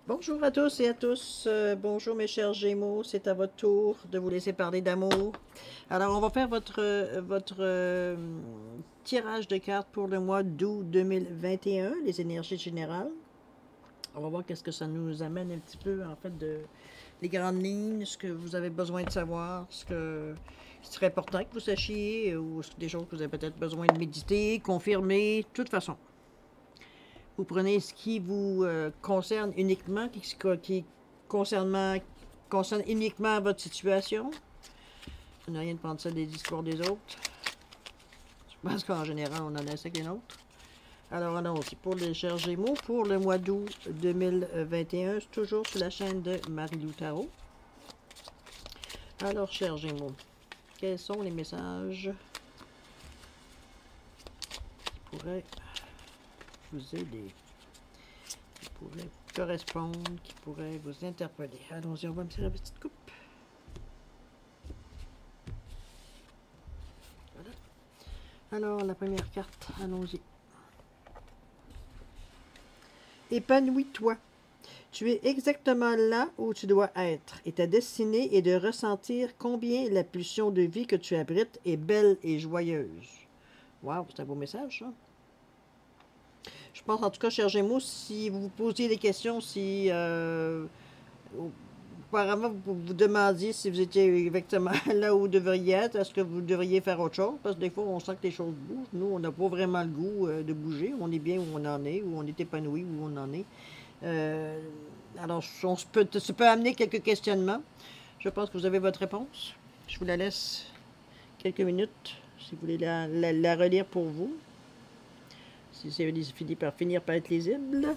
Bonjour à tous et à tous. Bonjour mes chers Gémeaux. C'est à votre tour de vous laisser parler d'amour. Alors, on va faire votre tirage de cartes pour le mois d'août 2021, les énergies générales. On va voir qu'est-ce que ça nous amène un petit peu, en fait, les grandes lignes, ce que vous avez besoin de savoir, ce serait important que vous sachiez, ou des choses que vous avez peut-être besoin de méditer, confirmer, de toute façon. Vous prenez ce qui vous concerne uniquement, qui concerne uniquement votre situation. Ça n'a rien de prendre ça des histoires des autres. Je pense qu'en général, on en a ça que les nôtres. Alors, allons-y. Pour les chers Gémeaux, pour le mois d'août 2021, c'est toujours sur la chaîne de Marie-Lou Tarot. Alors, chers Gémeaux, quels sont les messages qui pourraient vous aider, qui pourraient correspondre, qui pourraient vous interpeller? Allons-y, on va me servir une petite coupe. Voilà. Alors, la première carte, allons-y. Épanouis-toi. Tu es exactement là où tu dois être, et ta destinée est de ressentir combien la pulsion de vie que tu abrites est belle et joyeuse. Wow, c'est un beau message, ça. Je pense, en tout cas, cher Gémeaux, si vous vous posiez des questions, si apparemment vous vous demandiez si vous étiez exactement là où vous devriez être, est-ce que vous devriez faire autre chose? Parce que des fois, on sent que les choses bougent. Nous, on n'a pas vraiment le goût de bouger. On est bien où on en est, où on est épanoui, où on en est. Alors, ça peut amener quelques questionnements. Je pense que vous avez votre réponse. Je vous la laisse quelques minutes, si vous voulez la relire pour vous. Si c'est fini par finir par être lisible.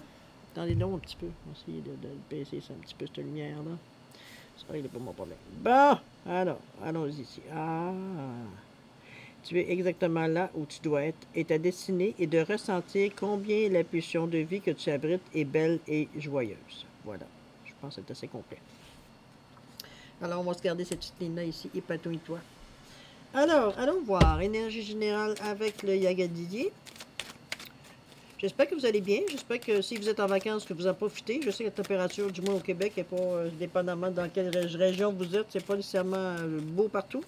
Attendez donc un petit peu. On va essayer de baisser ça un petit peu, cette lumière-là. Ça règle pas mon problème. Bon, alors, allons-y ici. Ah, tu es exactement là où tu dois être, et ta destinée est de ressentir combien la pulsion de vie que tu abrites est belle et joyeuse. Voilà, je pense que c'est assez complet. Alors, on va se garder cette petite ligne-là ici, épanouis-toi. Alors, allons voir, énergie générale avec le Yaga Didier. J'espère que vous allez bien. J'espère que si vous êtes en vacances, que vous en profitez. Je sais que la température, du moins au Québec, n'est pas, dépendamment dans quelle région vous êtes, c'est pas nécessairement beau partout.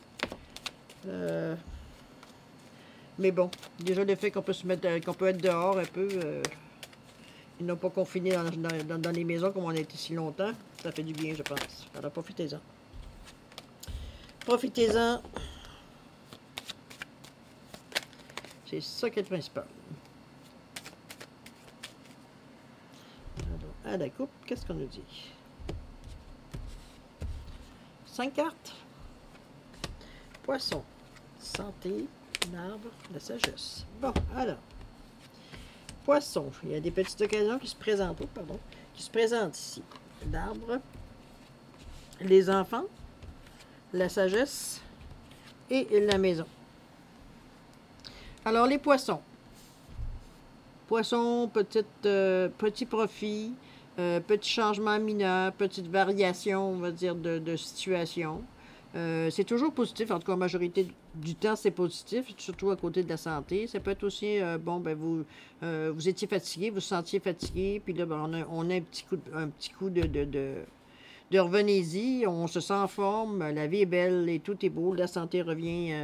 Mais bon, déjà le fait qu'on peut se mettre, qu'on peut être dehors un peu, ils n'ont pas confiné dans les maisons comme on a été si longtemps, ça fait du bien, je pense. Alors profitez-en. Profitez-en. C'est ça qui est le principal. Alors, à la coupe, qu'est-ce qu'on nous dit? 5 cartes. Poisson. Santé. L'arbre. La sagesse. Bon, alors. Poisson. Il y a des petites occasions qui se présentent. Oh, pardon. Qui se présentent ici. L'arbre. Les enfants. La sagesse. Et la maison. Alors, les poissons. Poisson, petit profit, petit changement mineur, petite variation, on va dire, de situation. C'est toujours positif, en tout cas, la majorité du temps, c'est positif, surtout à côté de la santé. Ça peut être aussi, bon, ben vous étiez fatigué, vous vous sentiez fatigué, puis là, ben, on a un petit coup de revenez-y, on se sent en forme, la vie est belle et tout est beau, la santé revient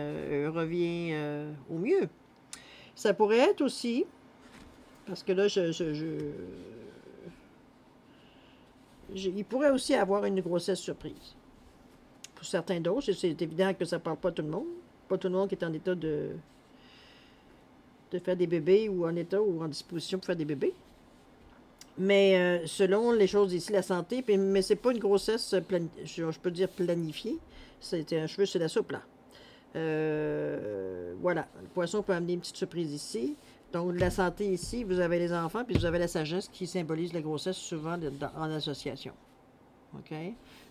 au mieux. Ça pourrait être aussi, parce que là, il pourrait aussi avoir une grossesse surprise. Pour certains d'autres, c'est évident que ça ne parle pas à tout le monde. Pas tout le monde qui est en état de faire des bébés ou en état ou en disposition pour faire des bébés. Mais selon les choses ici, la santé, mais c'est pas une grossesse, je peux dire planifiée. C'est un cheveu sur la soupe, là. Voilà, le poisson peut amener une petite surprise ici. Donc, la santé ici, vous avez les enfants, puis vous avez la sagesse qui symbolise la grossesse souvent en association. OK?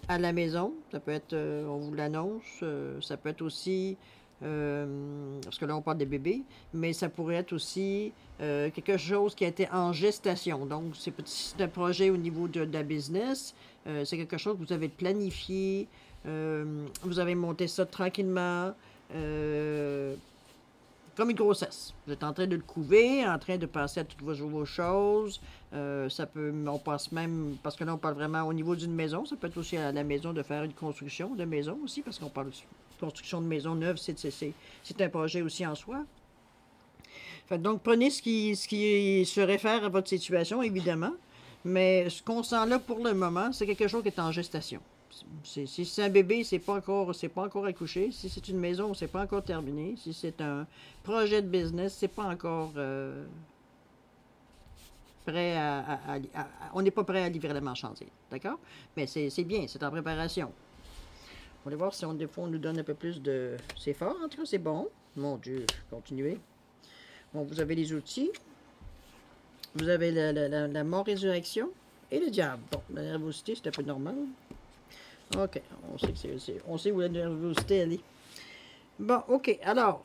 À la maison, ça peut être, on vous l'annonce, ça peut être aussi, parce que là, on parle des bébés, mais ça pourrait être aussi quelque chose qui a été en gestation. Donc, c'est un projet au niveau de la business, c'est quelque chose que vous avez planifié, vous avez monté ça tranquillement, comme une grossesse. Vous êtes en train de le couver, en train de penser à toutes vos choses. Ça peut, on pense même, parce que là, on parle vraiment au niveau d'une maison. Ça peut être aussi à la maison de faire une construction de maison aussi, parce qu'on parle aussi de construction de maison neuve, c'est un projet aussi en soi. Fait, donc, prenez ce qui se réfère à votre situation, évidemment. Mais ce qu'on sent là pour le moment, c'est quelque chose qui est en gestation. Si c'est un bébé, c'est pas encore accouché. Si c'est une maison, c'est pas encore terminé. Si c'est un projet de business, c'est pas encore prêt on n'est pas prêt à livrer la marchandise. D'accord? Mais c'est bien, c'est en préparation. On va voir si des fois on nous donne un peu plus de. C'est fort, en tout cas, c'est bon. Mon Dieu, continuez. Bon, vous avez les outils. Vous avez la mort-résurrection et le diable. Bon, la nervosité, c'est un peu normal. OK, on sait où la nervosité elle est. Bon, OK, alors,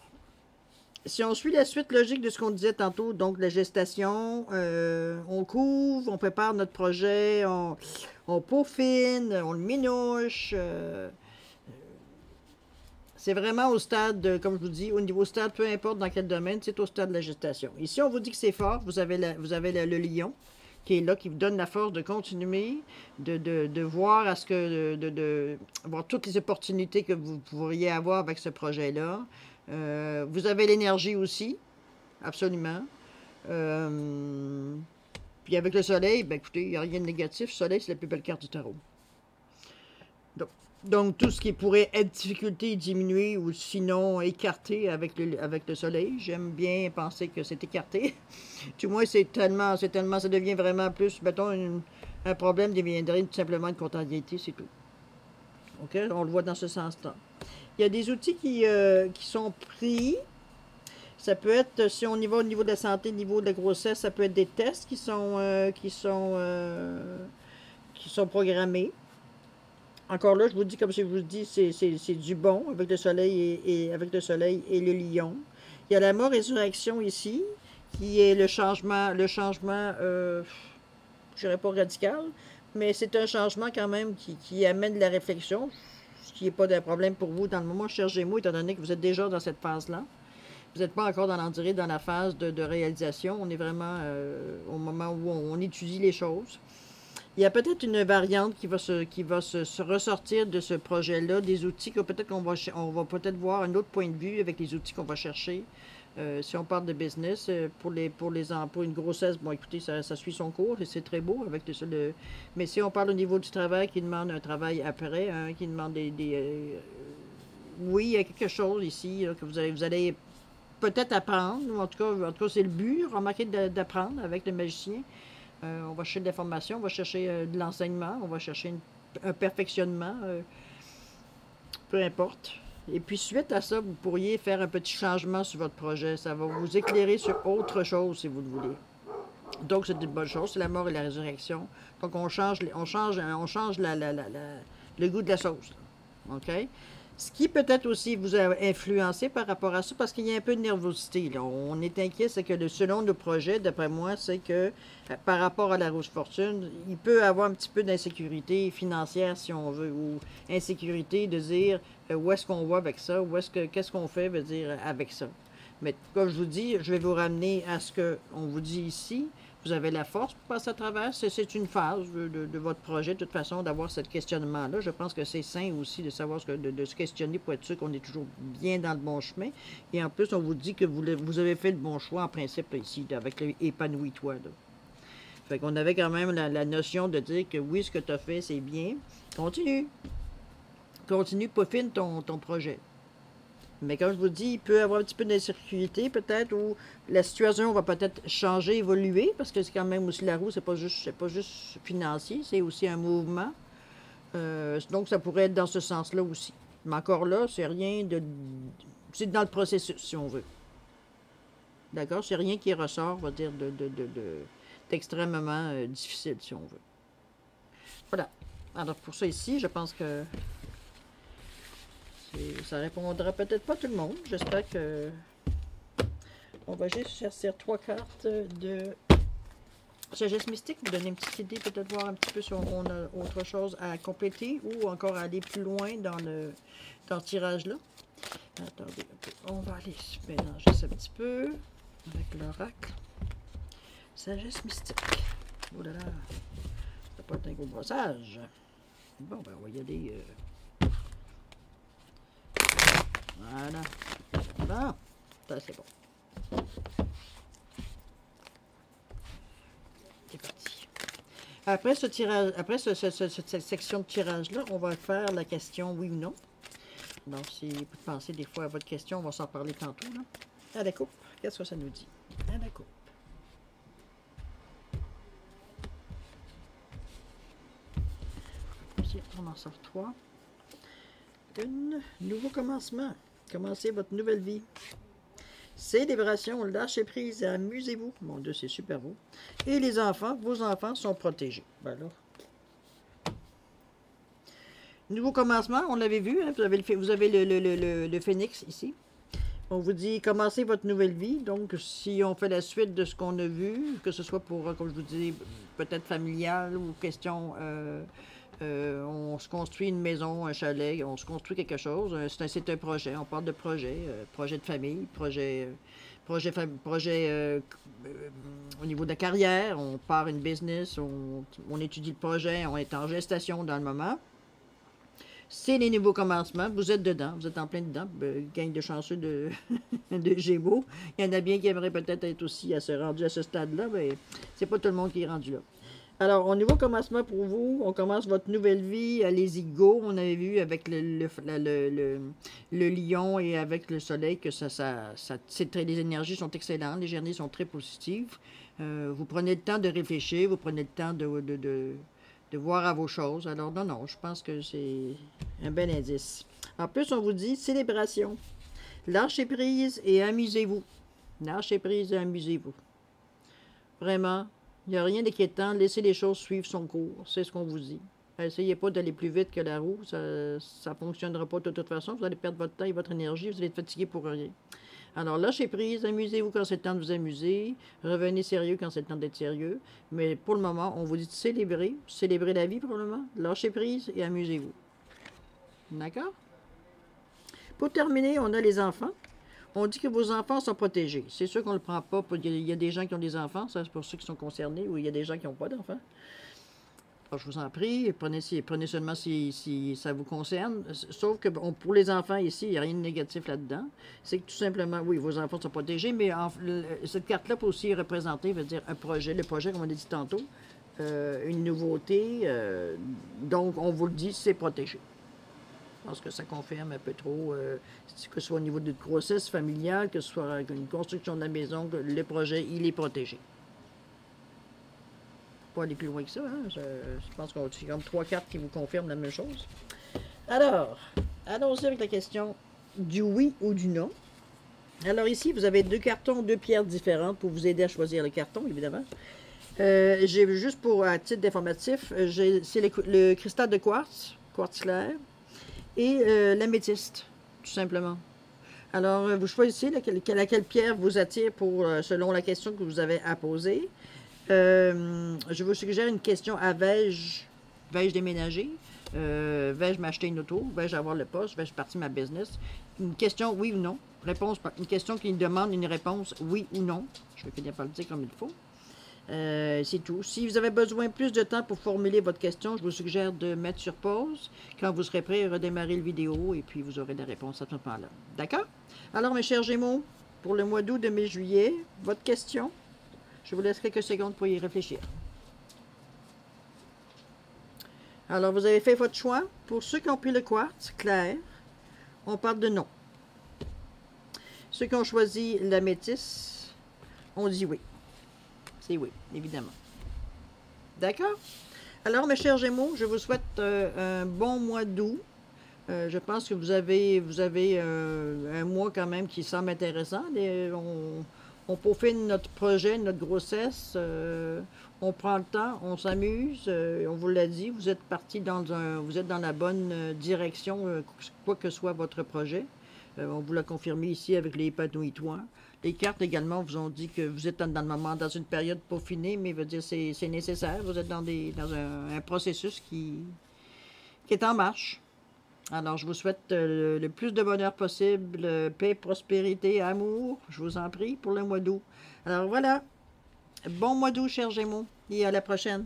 si on suit la suite logique de ce qu'on disait tantôt, donc la gestation, on couvre, on prépare notre projet, on peaufine, on le minouche. C'est vraiment au stade, comme je vous dis, au niveau stade, peu importe dans quel domaine, c'est au stade de la gestation. Ici, on vous dit que c'est fort, vous avez le lion qui est là, qui vous donne la force de continuer, de voir à ce que, de voir toutes les opportunités que vous pourriez avoir avec ce projet-là. Vous avez l'énergie aussi, absolument. Puis avec le soleil, ben écoutez, il n'y a rien de négatif. Le soleil, c'est la plus belle carte du tarot. Donc, tout ce qui pourrait être difficulté, diminuer ou sinon écarté avec le soleil, j'aime bien penser que c'est écarté. Du moins, ça devient vraiment plus, mettons, un problème deviendrait tout simplement une contrariété, c'est tout. OK? On le voit dans ce sens-là. Il y a des outils qui sont pris. Ça peut être, si on y va au niveau de la santé, au niveau de la grossesse, ça peut être des tests qui sont programmés. Encore là, je vous dis, comme je vous dis, c'est du bon avec le soleil avec le soleil et le lion. Il y a la mort-résurrection ici, qui est le changement, je dirais pas radical, mais c'est un changement quand même qui amène de la réflexion, ce qui n'est pas de problème pour vous dans le moment. Cherchez-moi, étant donné que vous êtes déjà dans cette phase-là. Vous n'êtes pas encore dans la phase de réalisation. On est vraiment au moment où on étudie les choses. Il y a peut-être une variante qui va se ressortir de ce projet-là, des outils que peut-être on va peut-être voir un autre point de vue avec les outils qu'on va chercher. Si on parle de business, pour une grossesse, bon écoutez, ça suit son cours et c'est très beau avec mais si on parle au niveau du travail qui demande un travail après, hein, qui demande oui, il y a quelque chose ici là, que vous allez peut-être apprendre, ou en tout cas c'est le but, remarquez d'apprendre avec le magicien. On va chercher de l'information, on va chercher de l'enseignement, on va chercher un perfectionnement, peu importe. Et puis, suite à ça, vous pourriez faire un petit changement sur votre projet. Ça va vous éclairer sur autre chose, si vous le voulez. Donc, c'est une bonne chose, c'est la mort et la résurrection. Donc, on change le goût de la sauce. OK? Ce qui peut-être aussi vous a influencé par rapport à ça, parce qu'il y a un peu de nervosité. Là. On est inquiet, c'est que selon nos projets, d'après moi, c'est que par rapport à la Rouge Fortune, il peut avoir un petit peu d'insécurité financière, si on veut, ou insécurité de dire où est-ce qu'on va avec ça, qu'est-ce qu'on fait, veut dire, avec ça. Mais comme je vous dis, je vais vous ramener à ce qu'on vous dit ici. Vous avez la force pour passer à travers. C'est une phase de votre projet, de toute façon, d'avoir ce questionnement-là. Je pense que c'est sain aussi de savoir de se questionner pour être sûr qu'on est toujours bien dans le bon chemin. Et en plus, on vous dit que vous avez fait le bon choix, en principe, ici, avec le épanoui-toi. Fait qu'on avait quand même la notion de dire que oui, ce que tu as fait, c'est bien. Continue. Continue, peaufine ton projet. Mais comme je vous dis, il peut y avoir un petit peu d'insécurité peut-être, ou la situation va peut-être changer, évoluer, parce que c'est quand même aussi la roue, c'est pas juste financier, c'est aussi un mouvement. Donc ça pourrait être dans ce sens-là aussi. Mais encore là, c'est rien de... C'est dans le processus, si on veut. D'accord? C'est rien qui ressort, on va dire, d'extrêmement difficile, si on veut. Voilà. Alors pour ça ici, je pense que... ça répondra peut-être pas à tout le monde. J'espère que... On va juste chercher 3 cartes de sagesse mystique. Vous donner une petite idée, peut-être voir un petit peu si on a autre chose à compléter ou encore aller plus loin dans le tirage-là. Attendez un peu. On va aller mélanger ça un petit peu avec l'oracle. Sagesse mystique. Oh là là. Ça peut être un gros brossage. Bon, ben, on va y aller. Voilà. Bon. Ça, c'est bon. C'est parti. Après ce tirage, après cette section de tirage-là, on va faire la question oui ou non. Donc, si vous pensez des fois à votre question, on va s'en parler tantôt. Là. À la coupe, qu'est-ce que ça nous dit? À la coupe. On en sort 3. Nouveau commencement. Commencez votre nouvelle vie. Célébration, lâchez prise et amusez-vous. Mon Dieu, c'est super beau. Et les enfants, vos enfants sont protégés. Ben là. Nouveau commencement, on l'avait vu, hein, vous avez le phénix ici. On vous dit, commencez votre nouvelle vie. Donc, si on fait la suite de ce qu'on a vu, que ce soit pour, comme je vous dis, peut-être familial ou question, on se construit une maison, un chalet, on se construit quelque chose. C'est un projet, on parle de projet, projet de famille, projet au niveau de la carrière, on part une business, on étudie le projet, on est en gestation dans le moment. C'est les nouveaux commencements. Vous êtes dedans. Vous êtes en plein dedans. Gang de chanceux de, de Gémeaux. Il y en a bien qui aimeraient peut-être être aussi rendu à ce stade-là, mais c'est pas tout le monde qui est rendu là. Alors, au niveau commencement pour vous, on commence votre nouvelle vie. Allez-y, go. On avait vu avec le lion et avec le soleil que les énergies sont excellentes. Les énergies sont très positives. Vous prenez le temps de réfléchir. Vous prenez le temps de voir à vos choses. Alors, non, je pense que c'est un bel indice. En plus, on vous dit célébration. Lâchez prise et amusez-vous. Lâchez prise et amusez-vous. Vraiment, il n'y a rien d'inquiétant. Laissez les choses suivre son cours. C'est ce qu'on vous dit. Essayez pas d'aller plus vite que la roue. Ça ne fonctionnera pas de toute façon. Vous allez perdre votre temps et votre énergie. Vous allez être fatigué pour rien. Alors, lâchez prise, amusez-vous quand c'est le temps de vous amuser, revenez sérieux quand c'est le temps d'être sérieux, mais pour le moment, on vous dit de célébrer la vie pour le moment, lâchez prise et amusez-vous. D'accord? Pour terminer, on a les enfants. On dit que vos enfants sont protégés. C'est sûr qu'on ne le prend pas, il y a des gens qui ont des enfants, ça c'est pour ceux qui sont concernés, ou il y a des gens qui n'ont pas d'enfants. Je vous en prie, prenez seulement si ça vous concerne. Sauf que pour les enfants ici, il n'y a rien de négatif là-dedans. C'est que tout simplement, oui, vos enfants sont protégés, mais cette carte-là peut aussi représenter, veut dire un projet, le projet, comme on a dit tantôt, une nouveauté. Donc, on vous le dit, c'est protégé. Je pense que ça confirme un peu trop, que ce soit au niveau de grossesse familiale, que ce soit une construction de la maison, que le projet, il est protégé. Pas aller plus loin que ça. Hein? Je pense qu'on a comme 3 cartes qui vous confirment la même chose. Alors, allons-y avec la question du oui ou du non. Alors ici, vous avez 2 cartons, 2 pierres différentes pour vous aider à choisir le carton, évidemment. J'ai juste à titre d'informatif, c'est le cristal de quartz clair, et l'améthyste, tout simplement. Alors, vous choisissez laquelle pierre vous attire selon la question que vous avez à poser. Je vous suggère une question à vais-je déménager? Vais-je m'acheter une auto? Vais-je avoir le poste? Vais-je partir ma business? Une question oui ou non. Une question qui demande une réponse oui ou non. Je vais finir par le dire comme il faut. C'est tout. Si vous avez besoin plus de temps pour formuler votre question, je vous suggère de mettre sur pause. Quand vous serez prêt, redémarrer la vidéo et puis vous aurez la réponse à ce moment-là. D'accord? Alors, mes chers Gémeaux, pour le mois d'août, de mai-juillet, votre question? Je vous laisse quelques secondes pour y réfléchir. Alors, vous avez fait votre choix. Pour ceux qui ont pris le quartz clair, on parle de non. Ceux qui ont choisi l'améthyste, on dit oui. C'est oui, évidemment. D'accord? Alors, mes chers Gémeaux, je vous souhaite un bon mois d'août. Je pense que vous avez un mois quand même qui semble intéressant. On peaufine notre projet, notre grossesse, on prend le temps, on s'amuse, on vous l'a dit, vous êtes parti vous êtes dans la bonne direction, quoi que soit votre projet. On vous l'a confirmé ici avec les épanouis-toi. Les cartes également vous ont dit que vous êtes dans le moment, dans une période peaufinée, mais veut dire c'est nécessaire. Vous êtes dans un processus qui est en marche. Alors, je vous souhaite le plus de bonheur possible, paix, prospérité, amour, je vous en prie, pour le mois d'août. Alors voilà, bon mois d'août, chers Gémeaux, et à la prochaine.